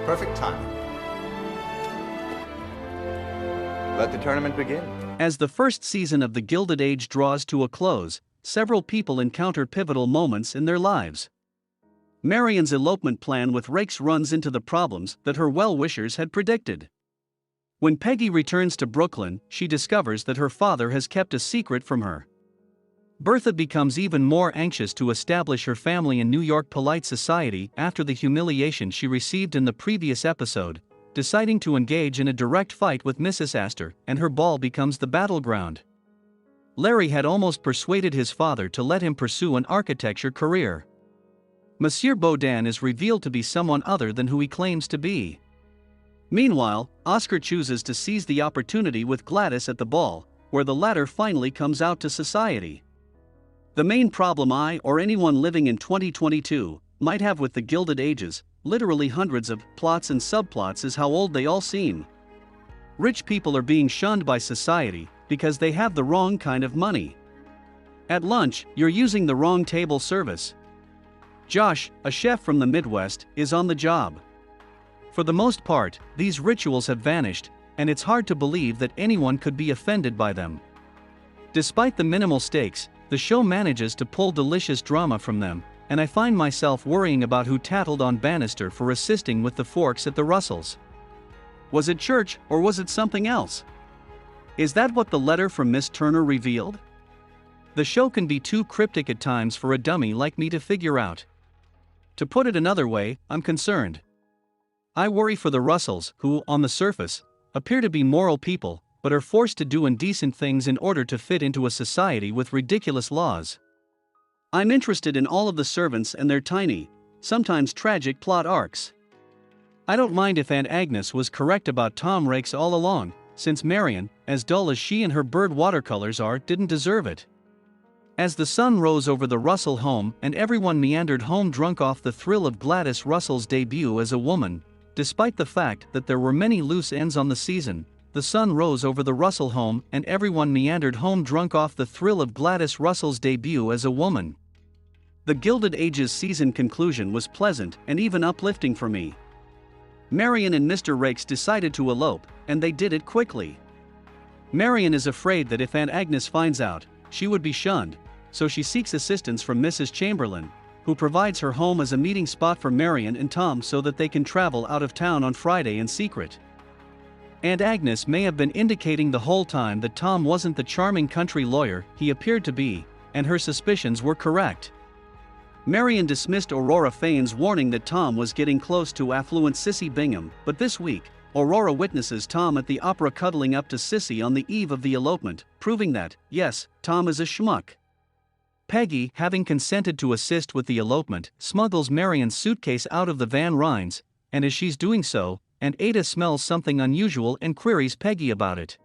Perfect timing. Let the tournament begin. As the first season of the Gilded Age draws to a close, several people encounter pivotal moments in their lives. Marion's elopement plan with Rakes runs into the problems that her well-wishers had predicted. When Peggy returns to Brooklyn, she discovers that her father has kept a secret from her. Bertha becomes even more anxious to establish her family in New York polite society after the humiliation she received in the previous episode, deciding to engage in a direct fight with Mrs. Astor, and her ball becomes the battleground. Larry had almost persuaded his father to let him pursue an architecture career. Monsieur Baudin is revealed to be someone other than who he claims to be. Meanwhile, Oscar chooses to seize the opportunity with Gladys at the ball, where the latter finally comes out to society. The main problem I or anyone living in 2022 might have with the Gilded Ages, literally hundreds of plots and subplots, is how old they all seem. Rich people are being shunned by society because they have the wrong kind of money. At lunch, you're using the wrong table service. Josh, a chef from the Midwest, is on the job. For the most part, these rituals have vanished, and it's hard to believe that anyone could be offended by them. Despite the minimal stakes, the show manages to pull delicious drama from them, and I find myself worrying about who tattled on Bannister for assisting with the forks at the Russells. Was it church, or was it something else? Is that what the letter from Miss Turner revealed? The show can be too cryptic at times for a dummy like me to figure out. To put it another way, I'm concerned. I worry for the Russells, who, on the surface, appear to be moral people, but are forced to do indecent things in order to fit into a society with ridiculous laws. I'm interested in all of the servants and their tiny, sometimes tragic plot arcs. I don't mind if Aunt Agnes was correct about Tom Rakes all along, since Marion, as dull as she and her bird watercolors are, didn't deserve it. As the sun rose over the Russell home and everyone meandered home drunk off the thrill of Gladys Russell's debut as a woman, despite the fact that there were many loose ends on the season, the sun rose over the Russell home and everyone meandered home drunk off the thrill of Gladys Russell's debut as a woman. The Gilded Ages season conclusion was pleasant and even uplifting for me. Marion and Mr. Rakes decided to elope, and they did it quickly. Marion is afraid that if Aunt Agnes finds out, she would be shunned, so she seeks assistance from Mrs. Chamberlain, who provides her home as a meeting spot for Marion and Tom so that they can travel out of town on Friday in secret. Aunt Agnes may have been indicating the whole time that Tom wasn't the charming country lawyer he appeared to be, and her suspicions were correct. Marion dismissed Aurora Fane's warning that Tom was getting close to affluent Sissy Bingham, but this week, Aurora witnesses Tom at the opera cuddling up to Sissy on the eve of the elopement, proving that, yes, Tom is a schmuck. Peggy, having consented to assist with the elopement, smuggles Marion's suitcase out of the Van Rhines, and as she's doing so, Aunt Ada smells something unusual and queries Peggy about it.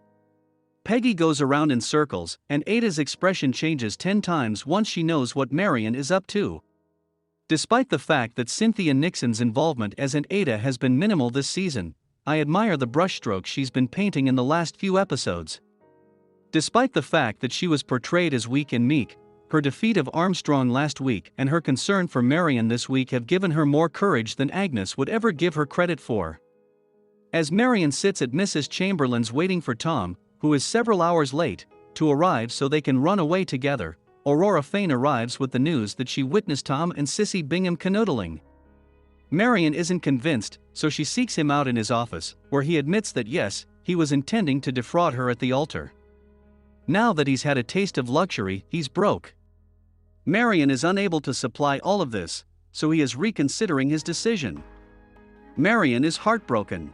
Peggy goes around in circles, and Ada's expression changes 10 times once she knows what Marion is up to. Despite the fact that Cynthia Nixon's involvement as Aunt Ada has been minimal this season, I admire the brushstrokes she's been painting in the last few episodes. Despite the fact that she was portrayed as weak and meek, her defeat of Armstrong last week and her concern for Marion this week have given her more courage than Agnes would ever give her credit for. As Marion sits at Mrs. Chamberlain's waiting for Tom, who is several hours late, to arrive so they can run away together, Aurora Fane arrives with the news that she witnessed Tom and Sissy Bingham canoodling. Marion isn't convinced, so she seeks him out in his office, where he admits that yes, he was intending to defraud her at the altar. Now that he's had a taste of luxury, he's broke. Marion is unable to supply all of this, so he is reconsidering his decision. Marion is heartbroken.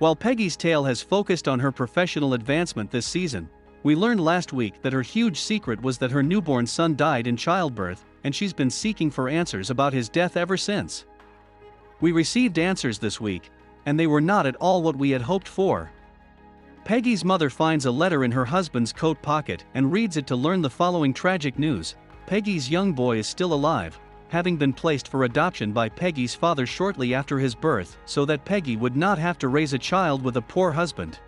While Peggy's tale has focused on her professional advancement this season, we learned last week that her huge secret was that her newborn son died in childbirth, and she's been seeking for answers about his death ever since. We received answers this week, and they were not at all what we had hoped for. Peggy's mother finds a letter in her husband's coat pocket and reads it to learn the following tragic news: Peggy's young boy is still alive, having been placed for adoption by Peggy's father shortly after his birth so that Peggy would not have to raise a child with a poor husband.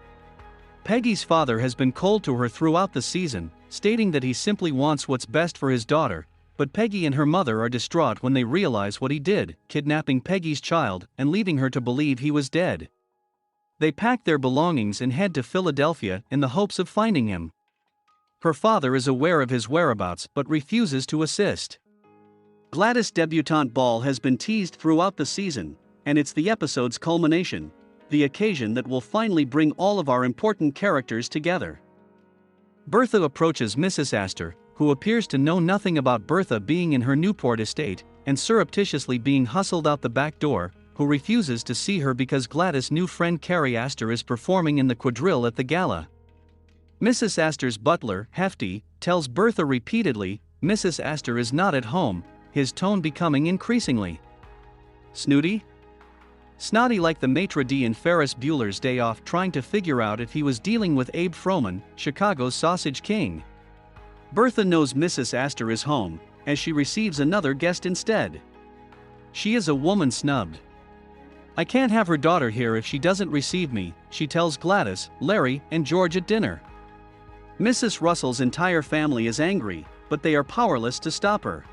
Peggy's father has been cold to her throughout the season, stating that he simply wants what's best for his daughter, But Peggy and her mother are distraught when they realize what he did, kidnapping Peggy's child and leaving her to believe he was dead. They pack their belongings and head to Philadelphia in the hopes of finding him. Her father is aware of his whereabouts but refuses to assist. Gladys' debutante ball has been teased throughout the season, and it's the episode's culmination, the occasion that will finally bring all of our important characters together. Bertha approaches Mrs. Astor, who appears to know nothing about Bertha being in her Newport estate and surreptitiously being hustled out the back door, who refuses to see her because Gladys' new friend Carrie Astor is performing in the quadrille at the gala. Mrs. Astor's butler, Hefty, tells Bertha repeatedly, Mrs. Astor is not at home, his tone becoming increasingly snooty? Snotty, like the maitre d' in Ferris Bueller's Day Off, trying to figure out if he was dealing with Abe Froman, Chicago's Sausage King. Bertha knows Mrs. Astor is home, as she receives another guest instead. She is a woman snubbed. I can't have her daughter here if she doesn't receive me, she tells Gladys, Larry, and George at dinner. Mrs. Russell's entire family is angry, but they are powerless to stop her.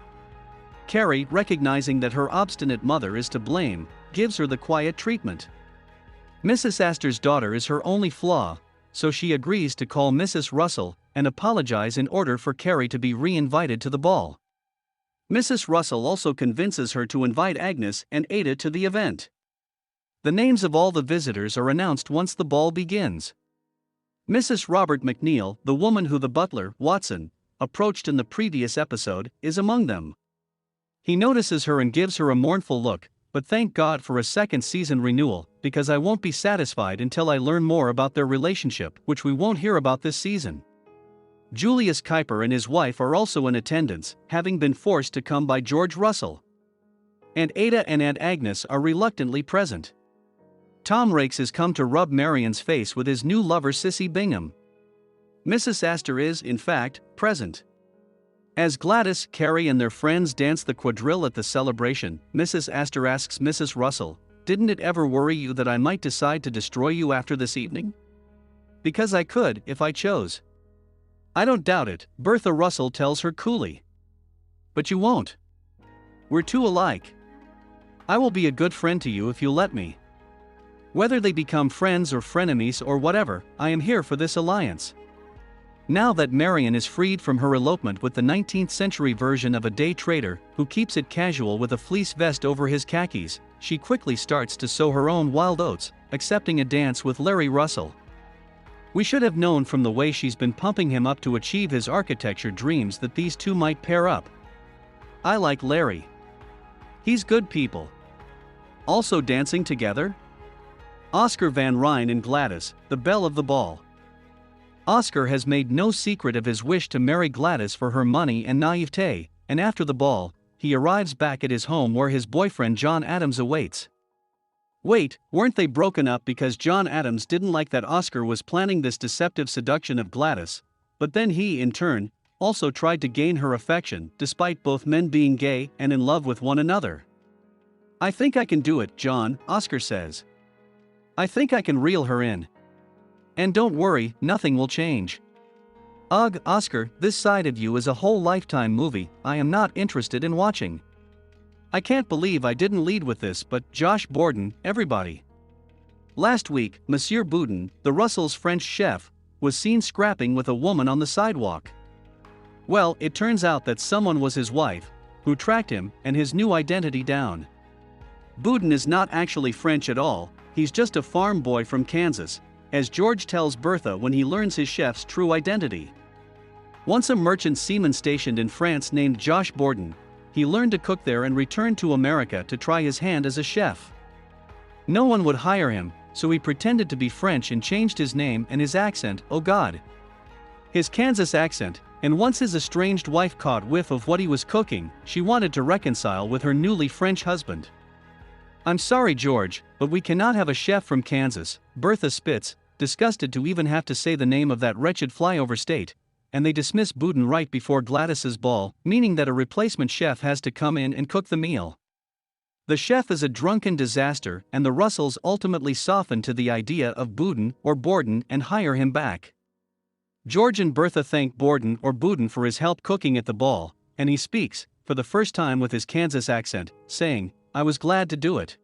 Carrie, recognizing that her obstinate mother is to blame, gives her the quiet treatment. Mrs. Astor's daughter is her only flaw, so she agrees to call Mrs. Russell and apologize in order for Carrie to be re-invited to the ball. Mrs. Russell also convinces her to invite Agnes and Ada to the event. The names of all the visitors are announced once the ball begins. Mrs. Robert McNeil, the woman who the butler, Watson, approached in the previous episode, is among them. He notices her and gives her a mournful look, but thank God for a second season renewal, because I won't be satisfied until I learn more about their relationship, which we won't hear about this season. Julius Kuiper and his wife are also in attendance, having been forced to come by George Russell. And Ada and Aunt Agnes are reluctantly present. Tom Rakes has come to rub Marion's face with his new lover Sissy Bingham. Mrs. Astor is, in fact, present. As Gladys, Carrie and their friends dance the quadrille at the celebration, Mrs. Astor asks Mrs. Russell, "Didn't it ever worry you that I might decide to destroy you after this evening? Because I could, if I chose." "I don't doubt it," Bertha Russell tells her coolly. "But you won't. We're too alike. I will be a good friend to you if you'll let me. Whether they become friends or frenemies or whatever, I am here for this alliance." Now that Marion is freed from her elopement with the 19th century version of a day trader who keeps it casual with a fleece vest over his khakis, she quickly starts to sow her own wild oats, accepting a dance with Larry Russell. We should have known from the way she's been pumping him up to achieve his architecture dreams that these two might pair up. I like Larry. He's good people. Also dancing together? Oscar Van Ryn and Gladys, the belle of the ball. Oscar has made no secret of his wish to marry Gladys for her money and naivete, and after the ball, he arrives back at his home where his boyfriend John Adams awaits. Wait, weren't they broken up because John Adams didn't like that Oscar was planning this deceptive seduction of Gladys, but then he, in turn, also tried to gain her affection despite both men being gay and in love with one another? "I think I can do it, John," Oscar says. "I think I can reel her in. And don't worry, nothing will change." "Ugh, Oscar, this side of you is a whole Lifetime movie I am not interested in watching. I can't believe I didn't lead with this, but Josh Borden, everybody." Last week, Monsieur Boudin, the Russells' French chef, was seen scrapping with a woman on the sidewalk. Well, it turns out that someone was his wife, who tracked him and his new identity down. Boudin is not actually French at all, he's just a farm boy from Kansas, as George tells Bertha when he learns his chef's true identity. Once a merchant seaman stationed in France named Josh Borden, he learned to cook there and returned to America to try his hand as a chef. No one would hire him, so he pretended to be French and changed his name and his accent, oh God. His Kansas accent, and once his estranged wife caught whiff of what he was cooking, she wanted to reconcile with her newly French husband. "I'm sorry, George, but we cannot have a chef from Kansas," Bertha spits, disgusted to even have to say the name of that wretched flyover state, and they dismiss Boudin right before Gladys's ball, meaning that a replacement chef has to come in and cook the meal. The chef is a drunken disaster, and the Russells ultimately soften to the idea of Boudin or Borden and hire him back. George and Bertha thank Borden or Boudin for his help cooking at the ball, and he speaks, for the first time with his Kansas accent, saying, "I was glad to do it."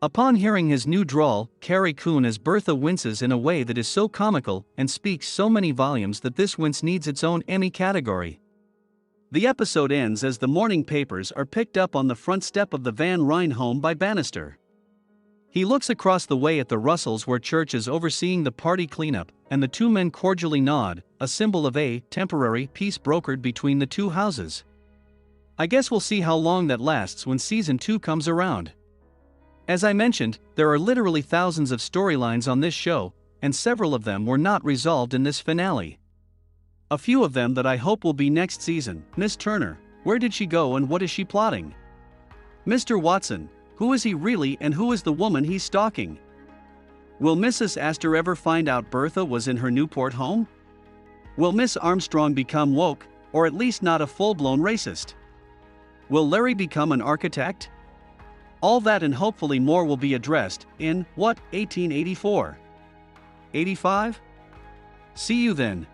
Upon hearing his new drawl, Carrie Coon as Bertha winces in a way that is so comical and speaks so many volumes that this wince needs its own Emmy category. The episode ends as the morning papers are picked up on the front step of the Van Ryn home by Bannister. He looks across the way at the Russells where Church is overseeing the party cleanup, and the two men cordially nod, a symbol of a temporary peace brokered between the two houses. I guess we'll see how long that lasts when season 2 comes around. As I mentioned, there are literally thousands of storylines on this show, and several of them were not resolved in this finale. A few of them that I hope will be next season. Miss Turner, where did she go and what is she plotting? Mr. Watson, who is he really and who is the woman he's stalking? Will Mrs. Astor ever find out Bertha was in her Newport home? Will Miss Armstrong become woke, or at least not a full-blown racist? Will Larry become an architect? All that and hopefully more will be addressed in, 1884? 85? See you then.